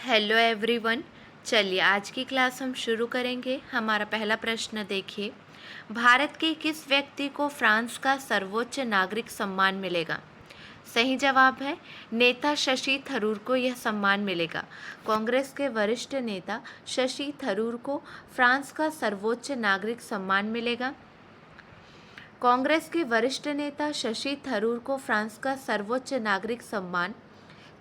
Hello everyone. चलिए आज की क्लास हम शुरू करेंगे। हमारा पहला प्रश्न देखिए, भारत के किस व्यक्ति को फ्रांस का सर्वोच्च नागरिक सम्मान मिलेगा? सही जवाब है नेता शशि थरूर को यह सम्मान मिलेगा। कांग्रेस के वरिष्ठ नेता शशि थरूर को फ्रांस का सर्वोच्च नागरिक सम्मान मिलेगा। कांग्रेस के वरिष्ठ नेता शशि थरूर को फ्रांस का सर्वोच्च नागरिक सम्मान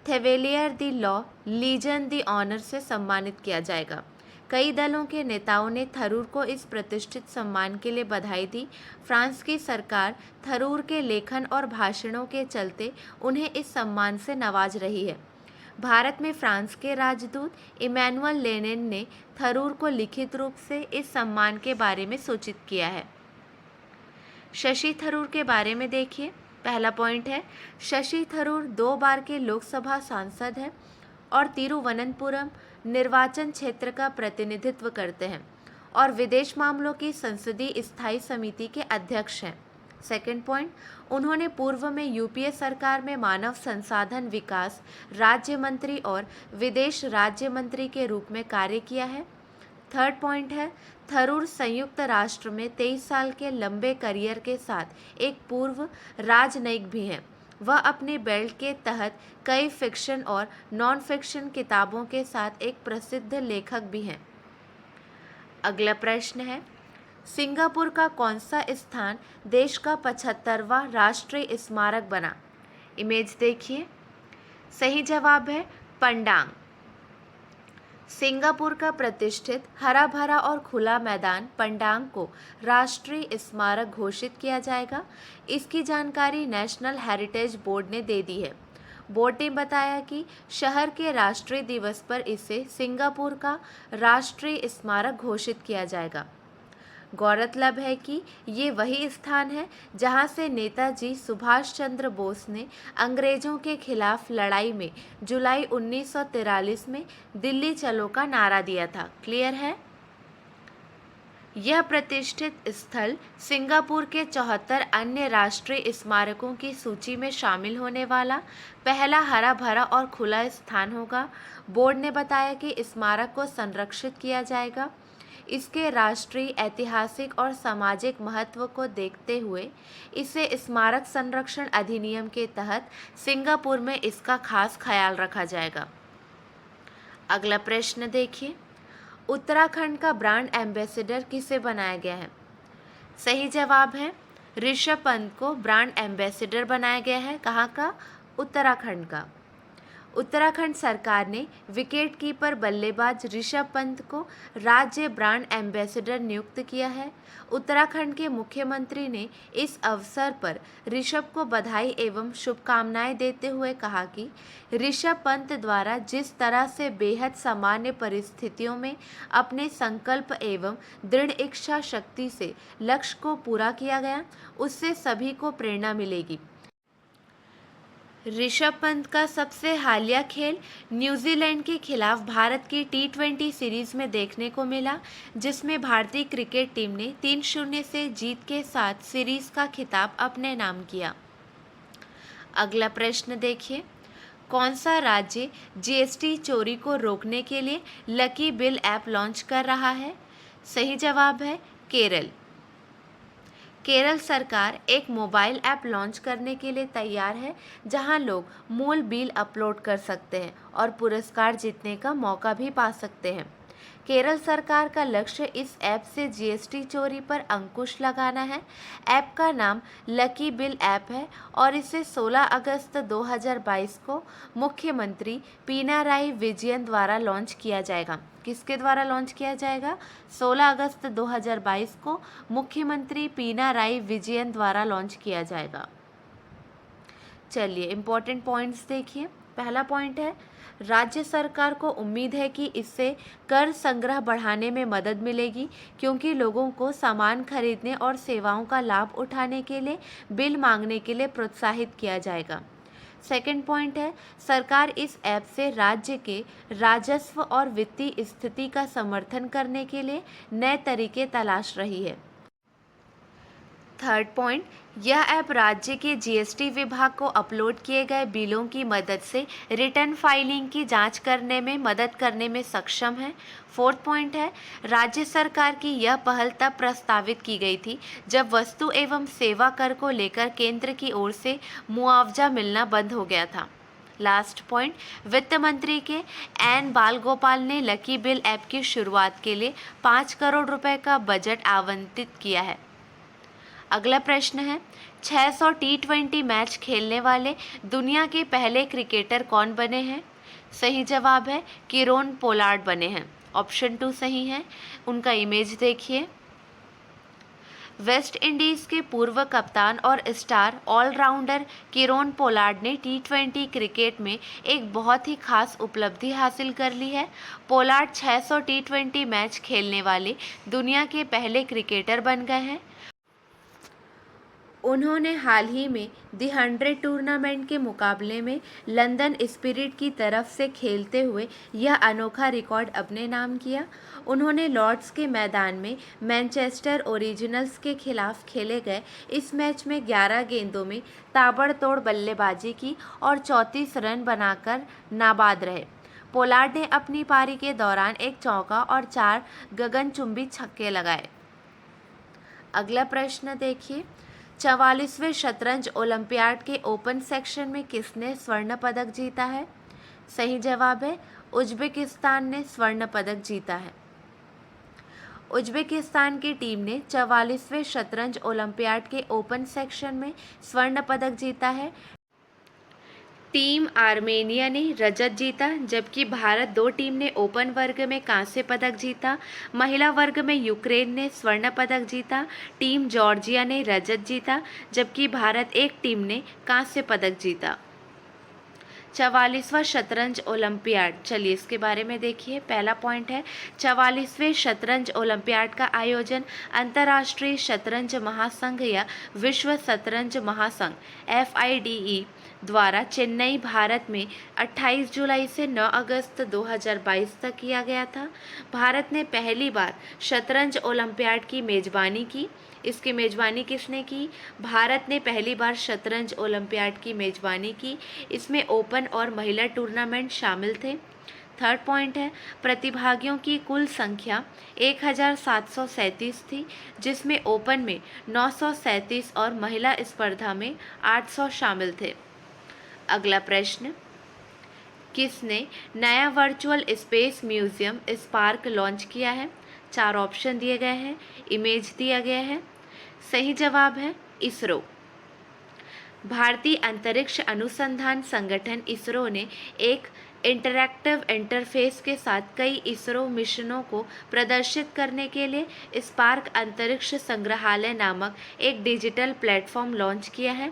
थेवेलियर दी लॉ लीजन दी ऑनर से सम्मानित किया जाएगा। कई दलों के नेताओं ने थरूर को इस प्रतिष्ठित सम्मान के लिए बधाई दी। फ्रांस की सरकार थरूर के लेखन और भाषणों के चलते उन्हें इस सम्मान से नवाज रही है। भारत में फ्रांस के राजदूत इमैनुअल लेनिन ने थरूर को लिखित रूप से इस सम्मान के बारे में सूचित किया है। शशि थरूर के बारे में देखिए। पहला पॉइंट है, शशि थरूर 2 बार के लोकसभा सांसद हैं और तिरुवनंतपुरम निर्वाचन क्षेत्र का प्रतिनिधित्व करते हैं और विदेश मामलों की संसदीय स्थायी समिति के अध्यक्ष हैं। सेकंड पॉइंट, उन्होंने पूर्व में यूपीए सरकार में मानव संसाधन विकास राज्य मंत्री और विदेश राज्य मंत्री के रूप में कार्य किया है। थर्ड पॉइंट है, थरूर संयुक्त राष्ट्र में 23 साल के लंबे करियर के साथ एक पूर्व राजनयिक भी हैं। वह अपने बेल्ट के तहत कई फिक्शन और नॉन फिक्शन किताबों के साथ एक प्रसिद्ध लेखक भी हैं। अगला प्रश्न है, सिंगापुर का कौन सा स्थान देश का 75वां राष्ट्रीय स्मारक बना? इमेज देखिए। सही जवाब है पंडांग। सिंगापुर का प्रतिष्ठित हरा भरा और खुला मैदान पंडांग को राष्ट्रीय स्मारक घोषित किया जाएगा। इसकी जानकारी नेशनल हेरिटेज बोर्ड ने दे दी है। बोर्ड ने बताया कि शहर के राष्ट्रीय दिवस पर इसे सिंगापुर का राष्ट्रीय स्मारक घोषित किया जाएगा। गौरतलब है कि ये वही स्थान है जहां से नेताजी सुभाष चंद्र बोस ने अंग्रेजों के खिलाफ लड़ाई में जुलाई 1943 में दिल्ली चलो का नारा दिया था। क्लियर है? यह प्रतिष्ठित स्थल सिंगापुर के 74 अन्य राष्ट्रीय स्मारकों की सूची में शामिल होने वाला पहला हरा भरा और खुला स्थान होगा। बोर्ड ने बताया कि स्मारक को संरक्षित किया जाएगा। इसके राष्ट्रीय, ऐतिहासिक और सामाजिक महत्व को देखते हुए इसे स्मारक संरक्षण अधिनियम के तहत सिंगापुर में इसका खास ख्याल रखा जाएगा। अगला प्रश्न देखिए, उत्तराखंड का ब्रांड एम्बेसडर किसे बनाया गया है? सही जवाब है ऋषभ पंत को ब्रांड एम्बेसडर बनाया गया है। कहाँ का? उत्तराखंड का। उत्तराखंड सरकार ने विकेट कीपर बल्लेबाज ऋषभ पंत को राज्य ब्रांड एम्बेसडर नियुक्त किया है। उत्तराखंड के मुख्यमंत्री ने इस अवसर पर ऋषभ को बधाई एवं शुभकामनाएं देते हुए कहा कि ऋषभ पंत द्वारा जिस तरह से बेहद सामान्य परिस्थितियों में अपने संकल्प एवं दृढ़ इच्छा शक्ति से लक्ष्य को पूरा किया गया, उससे सभी को प्रेरणा मिलेगी। ऋषभ पंत का सबसे हालिया खेल न्यूजीलैंड के खिलाफ भारत की T20 सीरीज में देखने को मिला, जिसमें भारतीय क्रिकेट टीम ने 3-0 से जीत के साथ सीरीज का खिताब अपने नाम किया। अगला प्रश्न देखिए, कौन सा राज्य जीएसटी चोरी को रोकने के लिए लकी बिल ऐप लॉन्च कर रहा है? सही जवाब है केरल। केरल सरकार एक मोबाइल ऐप लॉन्च करने के लिए तैयार है, जहां लोग मूल बिल अपलोड कर सकते हैं और पुरस्कार जीतने का मौका भी पा सकते हैं। केरल सरकार का लक्ष्य इस ऐप से जीएसटी चोरी पर अंकुश लगाना है। ऐप का नाम लकी बिल ऐप है और इसे 16 अगस्त 2022 को मुख्यमंत्री पिनाराई विजयन द्वारा लॉन्च किया जाएगा। किसके द्वारा लॉन्च किया जाएगा? 16 अगस्त 2022 को मुख्यमंत्री पिनाराई विजयन द्वारा लॉन्च किया जाएगा। चलिए इम्पोर्टेंट पॉइंट्स देखिए। पहला पॉइंट है, राज्य सरकार को उम्मीद है कि इससे कर संग्रह बढ़ाने में मदद मिलेगी, क्योंकि लोगों को सामान खरीदने और सेवाओं का लाभ उठाने के लिए बिल मांगने के लिए प्रोत्साहित किया जाएगा। सेकंड पॉइंट है, सरकार इस ऐप से राज्य के राजस्व और वित्तीय स्थिति का समर्थन करने के लिए नए तरीके तलाश रही है। थर्ड पॉइंट, यह ऐप राज्य के जीएसटी विभाग को अपलोड किए गए बिलों की मदद से रिटर्न फाइलिंग की जांच करने में मदद करने में सक्षम है। फोर्थ पॉइंट है, राज्य सरकार की यह पहल तब प्रस्तावित की गई थी जब वस्तु एवं सेवा कर को लेकर केंद्र की ओर से मुआवजा मिलना बंद हो गया था। लास्ट पॉइंट, वित्त मंत्री के एन बालगोपाल ने लकी बिल ऐप की शुरुआत के लिए 5 करोड़ रुपए का बजट आवंटित किया है। अगला प्रश्न है, 600 T20 मैच खेलने वाले दुनिया के पहले क्रिकेटर कौन बने हैं? सही जवाब है कीरोन पोलार्ड बने हैं। ऑप्शन 2 सही है। उनका इमेज देखिए। वेस्ट इंडीज़ के पूर्व कप्तान और स्टार ऑलराउंडर कीरोन पोलार्ड ने T20 क्रिकेट में एक बहुत ही खास उपलब्धि हासिल कर ली है। पोलार्ड 600 T20 मैच खेलने वाले दुनिया के पहले क्रिकेटर बन गए हैं। उन्होंने हाल ही में दी 100 टूर्नामेंट के मुकाबले में लंदन स्पिरिट की तरफ से खेलते हुए यह अनोखा रिकॉर्ड अपने नाम किया। उन्होंने लॉर्ड्स के मैदान में मैनचेस्टर ओरिजिनल्स के खिलाफ खेले गए इस मैच में 11 गेंदों में ताबड़तोड़ बल्लेबाजी की और 34 रन बनाकर नाबाद रहे। पोलार्ड ने अपनी पारी के दौरान एक चौका और 4 गगनचुंबी छक्के लगाए। अगला प्रश्न देखिए, 44वें शतरंज ओलंपियाड के ओपन सेक्शन में किसने स्वर्ण पदक जीता है? सही जवाब है उज्बेकिस्तान ने स्वर्ण पदक जीता है। उज्बेकिस्तान की टीम ने 44वें शतरंज ओलंपियाड के ओपन सेक्शन में स्वर्ण पदक जीता है। टीम आर्मेनिया ने रजत जीता, जबकि भारत 2 टीम ने ओपन वर्ग में कांस्य पदक जीता। महिला वर्ग में यूक्रेन ने स्वर्ण पदक जीता। टीम जॉर्जिया ने रजत जीता, जबकि भारत 1 टीम ने कांस्य पदक जीता। 44वां शतरंज ओलंपियाड, चलिए इसके बारे में देखिए। पहला पॉइंट है, 44वें शतरंज ओलंपियाड का आयोजन अंतर्राष्ट्रीय शतरंज महासंघ या विश्व शतरंज महासंघ FIDE द्वारा चेन्नई, भारत में 28 जुलाई से 9 अगस्त 2022 तक किया गया था। भारत ने पहली बार शतरंज ओलंपियाड की मेजबानी की। इसकी मेजबानी किसने की? भारत ने पहली बार शतरंज ओलंपियाड की मेजबानी की। इसमें ओपन और महिला टूर्नामेंट शामिल थे। थर्ड पॉइंट है, प्रतिभागियों की कुल संख्या 1737 थी, जिसमें ओपन में 937 और महिला स्पर्धा में 800 शामिल थे। अगला प्रश्न, किसने नया virtual space museum spark launch किया है? 4 ऑप्शन दिए गए हैं, इमेज दिया गया है। सही जवाब है इसरो। भारतीय अंतरिक्ष अनुसंधान संगठन इसरो ने एक इंटरैक्टिव इंटरफेस के साथ कई इसरो मिशनों को प्रदर्शित करने के लिए स्पार्क अंतरिक्ष संग्रहालय नामक एक डिजिटल प्लेटफॉर्म लॉन्च किया है।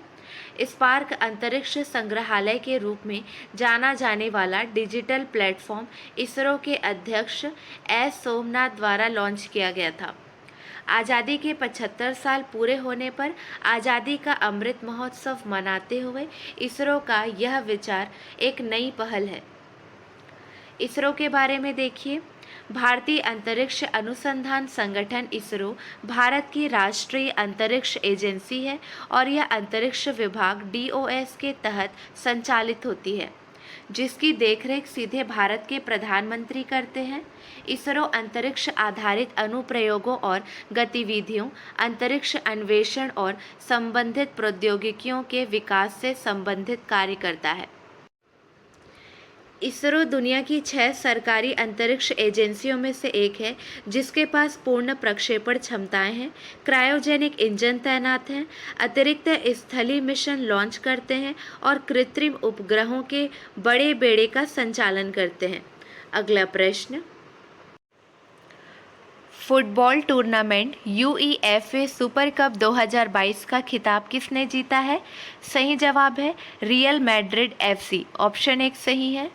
स्पार्क अंतरिक्ष संग्रहालय के रूप में जाना जाने वाला डिजिटल प्लेटफॉर्म इसरो के अध्यक्ष एस सोमनाथ द्वारा लॉन्च किया गया था। आज़ादी के 75 साल पूरे होने पर आज़ादी का अमृत महोत्सव मनाते हुए इसरो का यह विचार एक नई पहल है। इसरो के बारे में देखिए। भारतीय अंतरिक्ष अनुसंधान संगठन इसरो भारत की राष्ट्रीय अंतरिक्ष एजेंसी है और यह अंतरिक्ष विभाग DOS के तहत संचालित होती है, जिसकी देखरेख सीधे भारत के प्रधानमंत्री करते हैं। इसरो अंतरिक्ष आधारित अनुप्रयोगों और गतिविधियों, अंतरिक्ष अन्वेषण और संबंधित प्रौद्योगिकियों के विकास से संबंधित कार्य करता है। इसरो दुनिया की 6 सरकारी अंतरिक्ष एजेंसियों में से एक है, जिसके पास पूर्ण प्रक्षेपण क्षमताएं हैं, क्रायोजेनिक इंजन तैनात हैं, अतिरिक्त स्थलीय मिशन लॉन्च करते हैं और कृत्रिम उपग्रहों के बड़े बेड़े का संचालन करते हैं। अगला प्रश्न, football tournament UEFA super cup 2022 का खिताब किसने जीता है? सही जवाब है रियल मैड्रिड FC। ऑप्शन 1 सही है।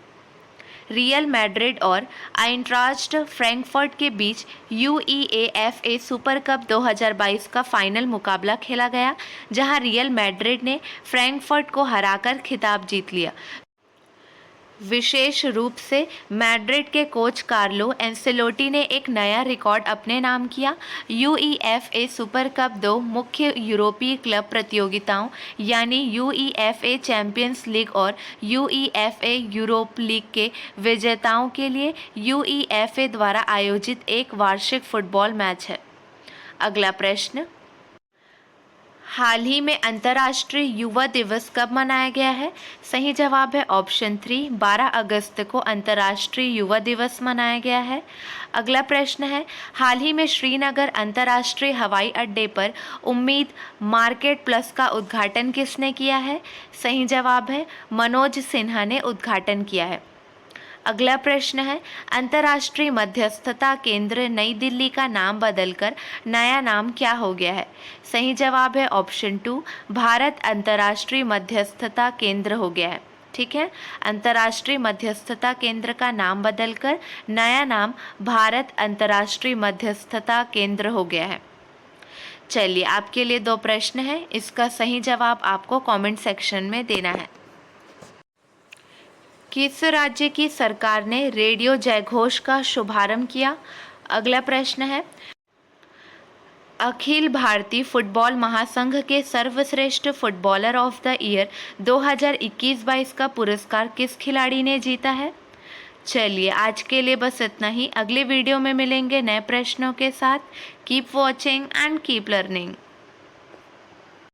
रियल मैड्रिड और आइंट्रास्ट फ्रैंकफर्ट के बीच UEFA सुपर कप 2022 का फाइनल मुकाबला खेला गया, जहां रियल मैड्रिड ने फ्रैंकफर्ट को हराकर खिताब जीत लिया। विशेष रूप से मैड्रिड के कोच कार्लो एंसेलोटी ने एक नया रिकॉर्ड अपने नाम किया। यूईएफए सुपर कप 2 मुख्य यूरोपीय क्लब प्रतियोगिताओं यानी यूईएफए चैंपियंस लीग और यूईएफए यूरोप लीग के विजेताओं के लिए यूईएफए द्वारा आयोजित एक वार्षिक फुटबॉल मैच है। अगला प्रश्न, हाल ही में अंतर्राष्ट्रीय युवा दिवस कब मनाया गया है? सही जवाब है ऑप्शन 3, 12 अगस्त को अंतर्राष्ट्रीय युवा दिवस मनाया गया है। अगला प्रश्न है, हाल ही में श्रीनगर अंतर्राष्ट्रीय हवाई अड्डे पर उम्मीद मार्केट प्लस का उद्घाटन किसने किया है? सही जवाब है मनोज सिन्हा ने उद्घाटन किया है। अगला प्रश्न है, अंतर्राष्ट्रीय मध्यस्थता केंद्र नई दिल्ली का नाम बदलकर नया नाम क्या हो गया है? सही जवाब है ऑप्शन 2, भारत अंतर्राष्ट्रीय मध्यस्थता केंद्र हो गया है। ठीक है, अंतर्राष्ट्रीय मध्यस्थता केंद्र का नाम बदलकर नया नाम भारत अंतर्राष्ट्रीय मध्यस्थता केंद्र हो गया है। चलिए, आपके लिए 2 प्रश्न हैं, इसका सही जवाब आपको कमेंट सेक्शन में देना है। किस राज्य की सरकार ने रेडियो जयघोष का शुभारंभ किया? अगला प्रश्न है, अखिल भारतीय फुटबॉल महासंघ के सर्वश्रेष्ठ फुटबॉलर ऑफ द ईयर 2021-22 का पुरस्कार किस खिलाड़ी ने जीता है? चलिए, आज के लिए बस इतना ही। अगले वीडियो में मिलेंगे नए प्रश्नों के साथ। Keep watching and keep learning.